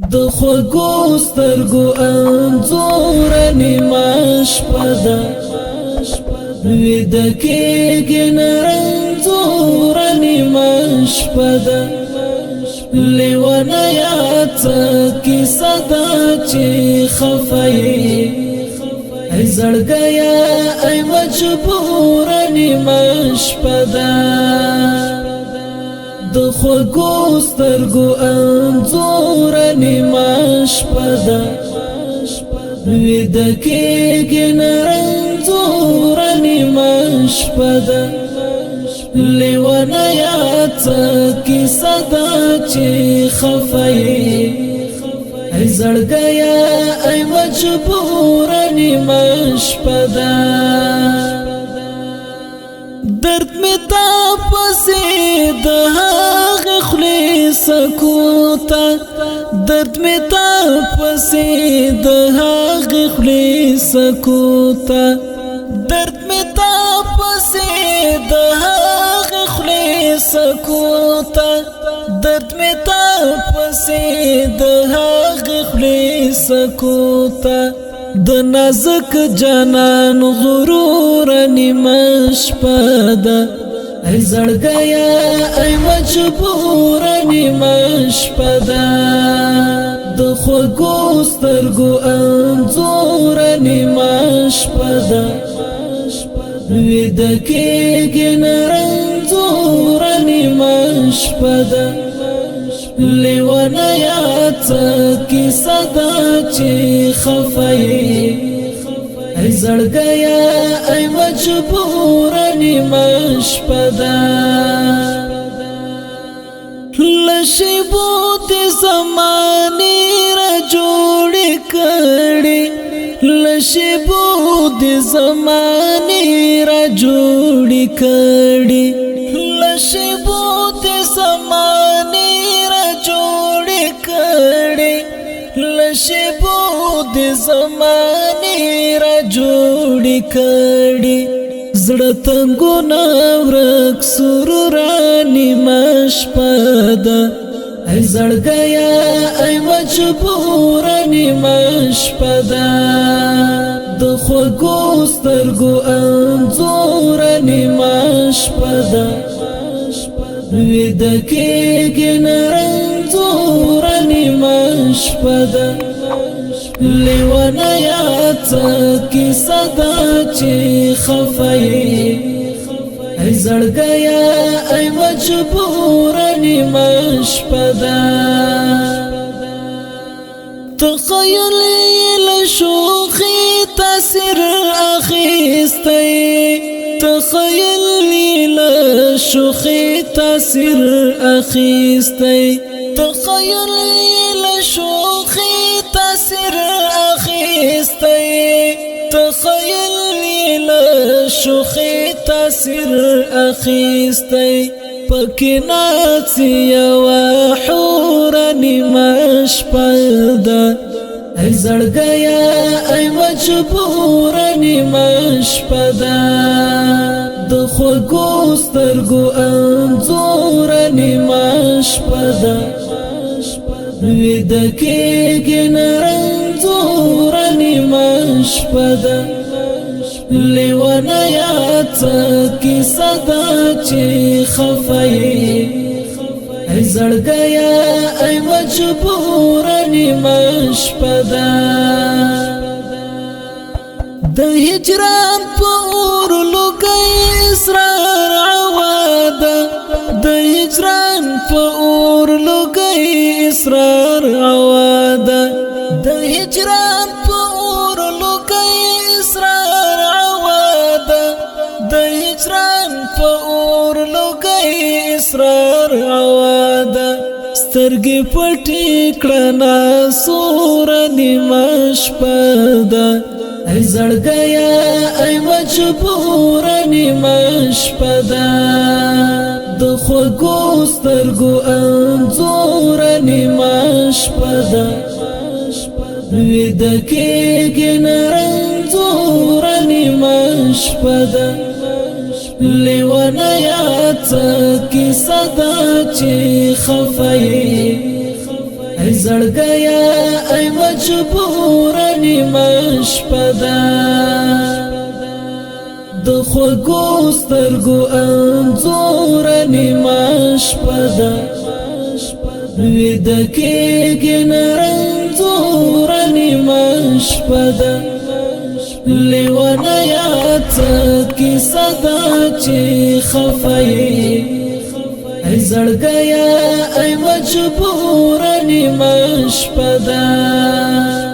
د خوږو سترګو انځور نیمه شپه ده ویده کېږي نه رنځور نیمه شپه ده لیونه یاد څه کیسه ده چې خفه یې ای زړګیه ای مجبوره نیمه شپه ده د خوږو سترګو انځور نیمه شپه ده ویده کېږي نه رنځور نیمه شپه ده لیونه یاد څه کیسه ده چې خفه یې ای زړګیه ای مجبوره نیمه شپه ده درد می تا پسې د هغې خولې سکوته درد می تا پسې د هغې خولې سکوته درد می تا پسې د هغې خولې سکوته درد می تا پسې د هغې خولې سکوته د نازک جانان غرور نیمه شپه ده ای زړګیه ای مجبوره نیمه شپه ده د خوږو سترګو انځور نیمه شپه ده ویده کېږي نه رنځور نیمه شپه ده لیونه یاد څه کیسه ده چې خفه یې ای زړګیه ای مجبوره نیمه شپه ده له شیبو د زمانې را جوړې کړې له شیبو د زمانې را جوړې کړې له شیبو د زمانې لشبو د زمانې را جوړې کړې زړه تنګونه ورک سرور نیمه شپه ده ای زړګیه ای مجبوره نیمه شپه ده د خوږو سترګو انځور نیمه شپه ده ویده کېږي نه رنځور نیمه شپه ده لیونه یاد څه کیسه ده چې خفه یې ای زړګیه ای مجبوره نیمه شپه ده تخیل یې له شوخۍ تاثیر اخیستی تخیل یې له شوخۍ تاثیر اخیستی تخیل یې له شوخۍ تاثیر اخیستی تخیل یې له شوخۍ تاثیر اخیستی پکې ناڅي یوه حوره نیمه شپه ده ای زړګیه ای مجبوره نیمه شپه ده د خوږو سترګو انځور نیمه شپه ده ویده کېږي نه رنځور نیمه شپه ده لیونه یاد څه کیسه ده چې خفه یې ای زړګیه ای مجبوره نیمه شپه ده د هجران په اور لوګی اسرار عواده د هجران په اور لوګی اسرار عواده د هجران په اور لوګی اسرار عواده د هجران په اور لوګی اسرار عواده سترګې پټې کړه ناسور نیمه شپه ده ای زړګیه ای مجبوره نیمه شپه ده د خوږو سترګو انځور نیمه شپه ده ویده کېږي نه رنځور نیمه شپه ده لیونه یاد څه کیسه ده چې خفه یې ای زړګیا ای مجبور نیمه شپه ده د خوږو سترګو انځور نیمه شپه ده ویده کېږي نه رنځور نیمه شپه ده لیونه یاد څه کیسه ده چې خفه یې ای زړګیا ای مجبور نیمه شپه ده